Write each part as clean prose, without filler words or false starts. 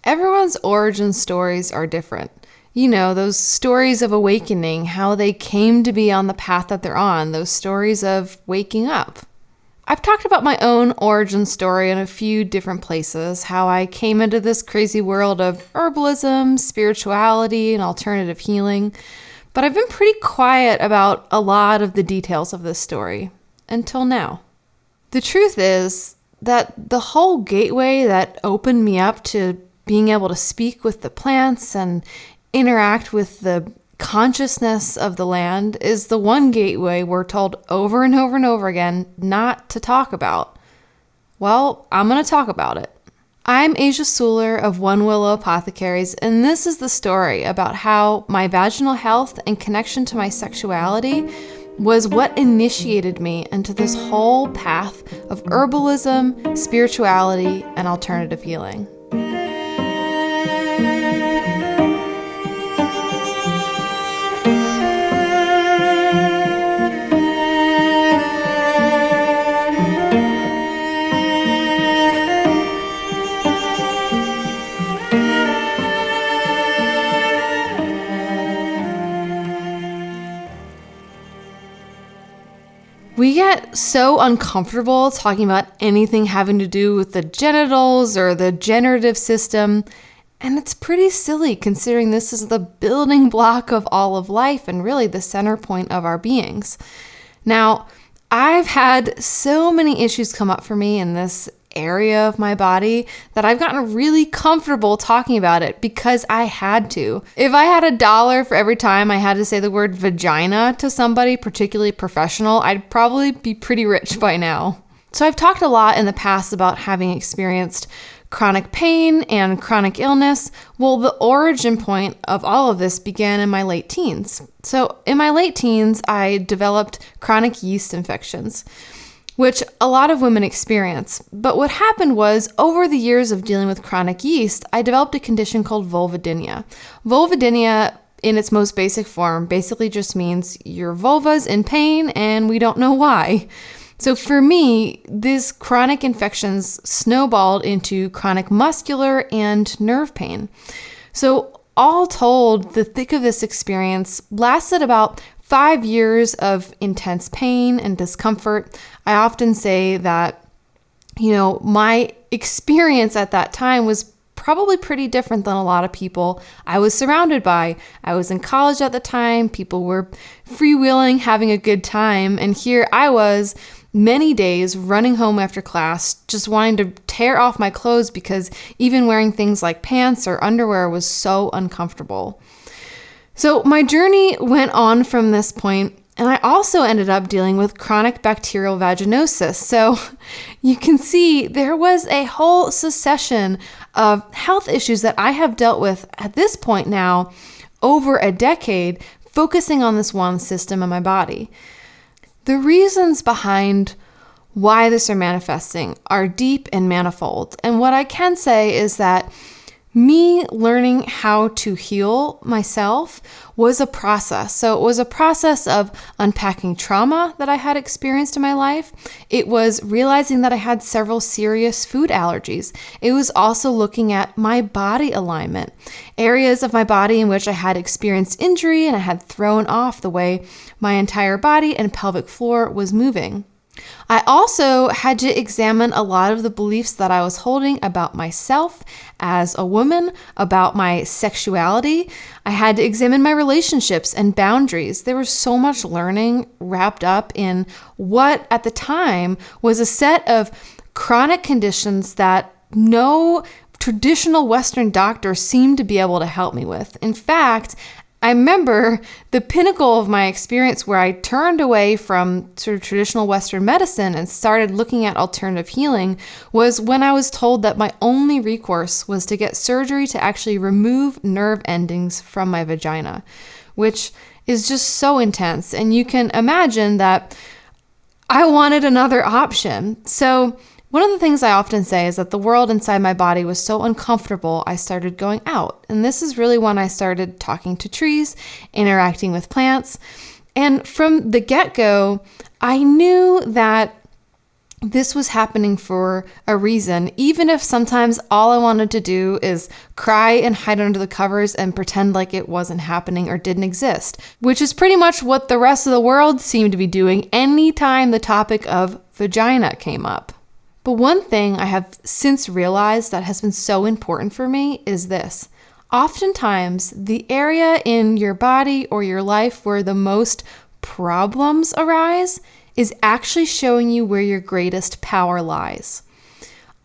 Everyone's origin stories are different. You know, those stories of awakening, how they came to be on the path that they're on, those stories of waking up. I've talked about my own origin story in a few different places, how I came into this crazy world of herbalism, spirituality, and alternative healing, but I've been pretty quiet about a lot of the details of this story, until now. The truth is that the whole gateway that opened me up to being able to speak with the plants and interact with the consciousness of the land is the one gateway we're told over and over and over again not to talk about. Well, I'm going to talk about it. I'm Asia Suler of One Willow Apothecaries, and this is the story about how my vaginal health and connection to my sexuality was what initiated me into this whole path of herbalism, spirituality, and alternative healing. We get so uncomfortable talking about anything having to do with the genitals or the generative system, and it's pretty silly considering this is the building block of all of life and really the center point of our beings. Now, I've had so many issues come up for me in this area of my body that I've gotten really comfortable talking about it because I had to. If I had $1 for every time I had to say the word vagina to somebody, particularly professional, I'd probably be pretty rich by now. So I've talked a lot in the past about having experienced chronic pain and chronic illness. Well, the origin point of all of this began in my late teens. So in my late teens, I developed chronic yeast infections, which a lot of women experience. But what happened was, over the years of dealing with chronic yeast, I developed a condition called vulvodynia. Vulvodynia, in its most basic form, basically just means your vulva's in pain and we don't know why. So for me, these chronic infections snowballed into chronic muscular and nerve pain. So all told, the thick of this experience lasted about 5 years of intense pain and discomfort. I often say that, my experience at that time was probably pretty different than a lot of people I was surrounded by. I was in college at the time. People were freewheeling, having a good time. And here I was, many days running home after class, just wanting to tear off my clothes because even wearing things like pants or underwear was so uncomfortable. So my journey went on from this point, and I also ended up dealing with chronic bacterial vaginosis. So you can see there was a whole succession of health issues that I have dealt with at this point now over a decade, focusing on this one system in my body. The reasons behind why this are manifesting are deep and manifold. And what I can say is that me learning how to heal myself was a process. So it was a process of unpacking trauma that I had experienced in my life. It was realizing that I had several serious food allergies. It was also looking at my body alignment, areas of my body in which I had experienced injury and I had thrown off the way my entire body and pelvic floor was moving. I also had to examine a lot of the beliefs that I was holding about myself as a woman, about my sexuality. I had to examine my relationships and boundaries. There was so much learning wrapped up in what at the time was a set of chronic conditions that no traditional Western doctor seemed to be able to help me with. In fact, I remember the pinnacle of my experience where I turned away from sort of traditional Western medicine and started looking at alternative healing was when I was told that my only recourse was to get surgery to actually remove nerve endings from my vagina, which is just so intense. And you can imagine that I wanted another option. So one of the things I often say is that the world inside my body was so uncomfortable, I started going out. And this is really when I started talking to trees, interacting with plants. And from the get-go, I knew that this was happening for a reason, even if sometimes all I wanted to do is cry and hide under the covers and pretend like it wasn't happening or didn't exist, which is pretty much what the rest of the world seemed to be doing anytime the topic of vagina came up. But one thing I have since realized that has been so important for me is this. Oftentimes, the area in your body or your life where the most problems arise is actually showing you where your greatest power lies.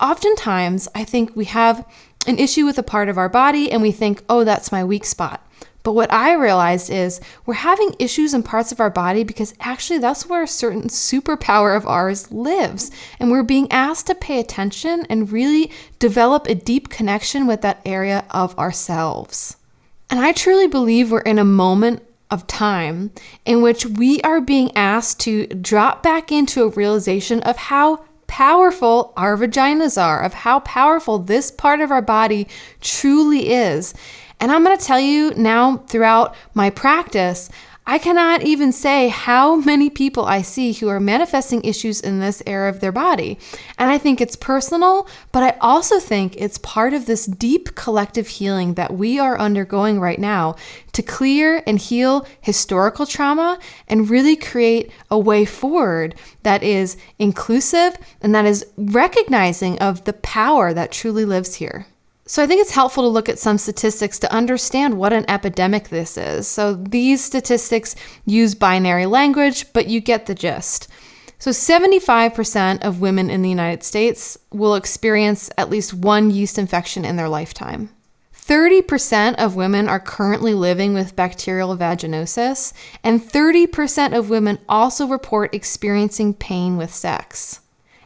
Oftentimes, I think we have an issue with a part of our body and we think, oh, that's my weak spot. But what I realized is we're having issues in parts of our body because actually that's where a certain superpower of ours lives. And we're being asked to pay attention and really develop a deep connection with that area of ourselves. And I truly believe we're in a moment of time in which we are being asked to drop back into a realization of how powerful our vaginas are, of how powerful this part of our body truly is. And I'm going to tell you now, throughout my practice, I cannot even say how many people I see who are manifesting issues in this area of their body. And I think it's personal, but I also think it's part of this deep collective healing that we are undergoing right now to clear and heal historical trauma and really create a way forward that is inclusive and that is recognizing of the power that truly lives here. So I think it's helpful to look at some statistics to understand what an epidemic this is. So these statistics use binary language, but you get the gist. So 75% of women in the United States will experience at least one yeast infection in their lifetime. 30% of women are currently living with bacterial vaginosis, and 30% of women also report experiencing pain with sex.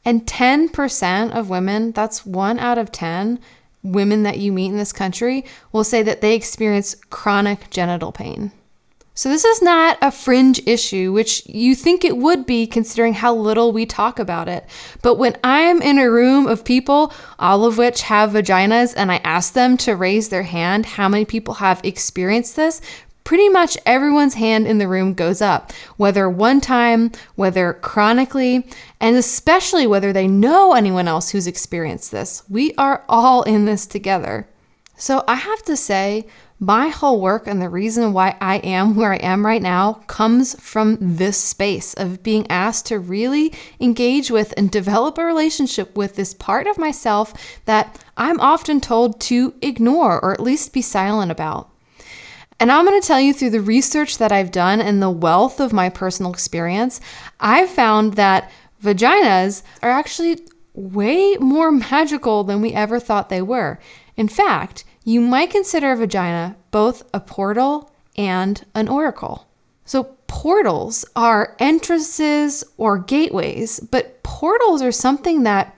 And 10% of women, that's 1 out of 10, women that you meet in this country will say that they experience chronic genital pain. So this is not a fringe issue, which you think it would be considering how little we talk about it. But when I'm in a room of people, all of which have vaginas, and I ask them to raise their hand how many people have experienced this, pretty much everyone's hand in the room goes up, whether one time, whether chronically, and especially whether they know anyone else who's experienced this. We are all in this together. So I have to say, my whole work and the reason why I am where I am right now comes from this space of being asked to really engage with and develop a relationship with this part of myself that I'm often told to ignore or at least be silent about. And I'm going to tell you through the research that I've done and the wealth of my personal experience, I've found that vaginas are actually way more magical than we ever thought they were. In fact, you might consider a vagina both a portal and an oracle. So portals are entrances or gateways, but portals are something that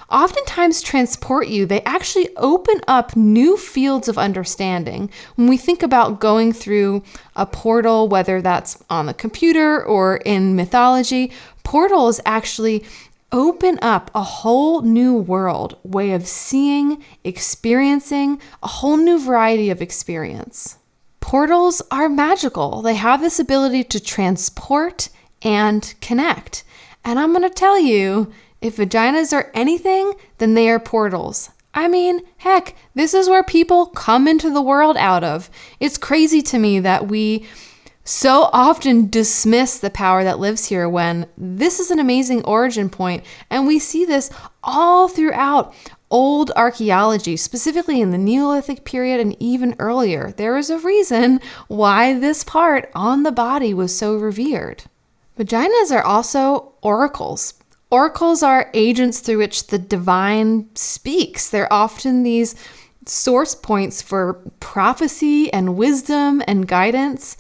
oftentimes transport you. They actually open up new fields of understanding. When we think about going through a portal, whether that's on the computer or in mythology, portals actually open up a whole new world, way of seeing, experiencing, a whole new variety of experience. Portals are magical. They have this ability to transport and connect. And I'm going to tell you, if vaginas are anything, then they are portals. I mean, heck, this is where people come into the world out of. It's crazy to me that we so often dismiss the power that lives here when this is an amazing origin point, and we see this all throughout old archaeology, specifically in the Neolithic period and even earlier. There is a reason why this part on the body was so revered. Vaginas are also oracles. Oracles are agents through which the divine speaks. They're often these source points for prophecy and wisdom and guidance.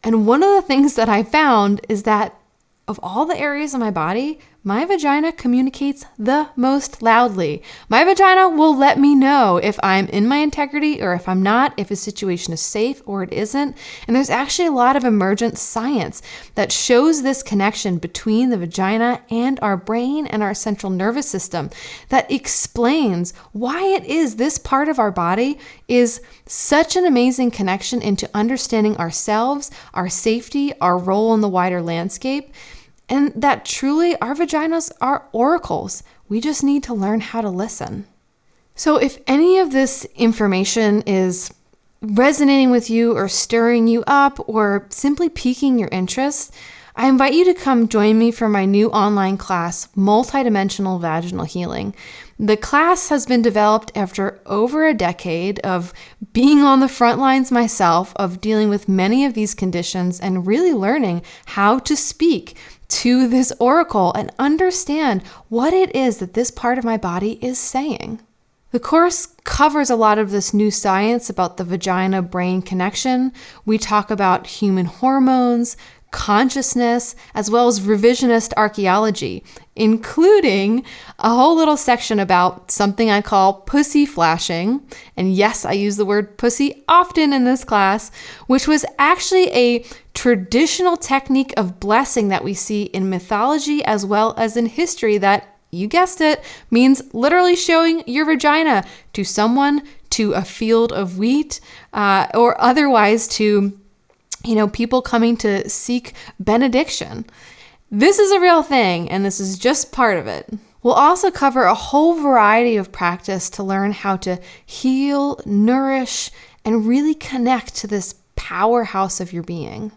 And one of the things that I found is that of all the areas of my body, my vagina communicates the most loudly. My vagina will let me know if I'm in my integrity or if I'm not, if a situation is safe or it isn't. And there's actually a lot of emergent science that shows this connection between the vagina and our brain and our central nervous system that explains why it is this part of our body is such an amazing connection into understanding ourselves, our safety, our role in the wider landscape. and that truly our vaginas are oracles. We just need to learn how to listen. So if any of this information is resonating with you or stirring you up or simply piquing your interest, I invite you to come join me for my new online class, Multidimensional Vaginal Healing. The class has been developed after over a decade of being on the front lines myself, of dealing with many of these conditions and really learning how to speak to this oracle and understand what it is that this part of my body is saying. The course covers a lot of this new science about the vagina-brain connection. We talk about human hormones, consciousness, as well as revisionist archaeology, including a whole little section about something I call pussy flashing. And yes, I use the word pussy often in this class, which was actually a traditional technique of blessing that we see in mythology as well as in history that, you guessed it, means literally showing your vagina to someone, to a field of wheat, or otherwise to people coming to seek benediction. This is a real thing, and this is just part of it. We'll also cover a whole variety of practice to learn how to heal, nourish, and really connect to this powerhouse of your being.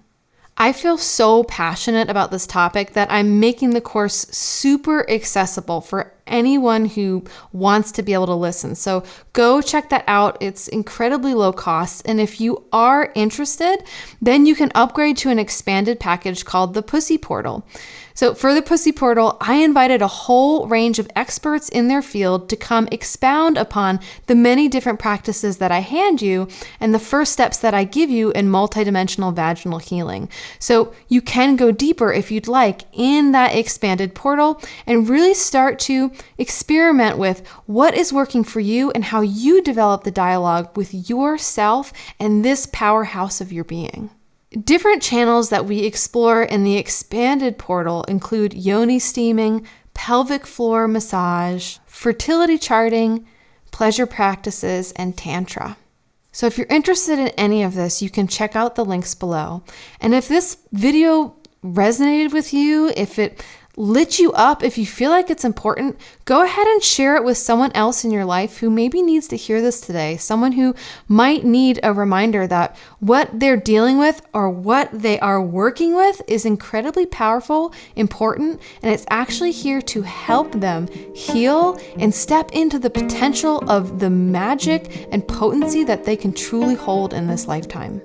I feel so passionate about this topic that I'm making the course super accessible for anyone who wants to be able to listen. So go check that out. It's incredibly low cost. And if you are interested, then you can upgrade to an expanded package called the Pussy Portal. So for the Pussy Portal, I invited a whole range of experts in their field to come expound upon the many different practices that I hand you and the first steps that I give you in multidimensional vaginal healing. So you can go deeper if you'd like in that expanded portal and really start to experiment with what is working for you and how you develop the dialogue with yourself and this powerhouse of your being. Different channels that we explore in the expanded portal include yoni steaming, pelvic floor massage, fertility charting, pleasure practices, and tantra. So if you're interested in any of this, you can check out the links below. And if this video resonated with you, if it lit you up, if you feel like it's important, go ahead and share it with someone else in your life who maybe needs to hear this today. Someone who might need a reminder that what they're dealing with or what they are working with is incredibly powerful, important, and it's actually here to help them heal and step into the potential of the magic and potency that they can truly hold in this lifetime.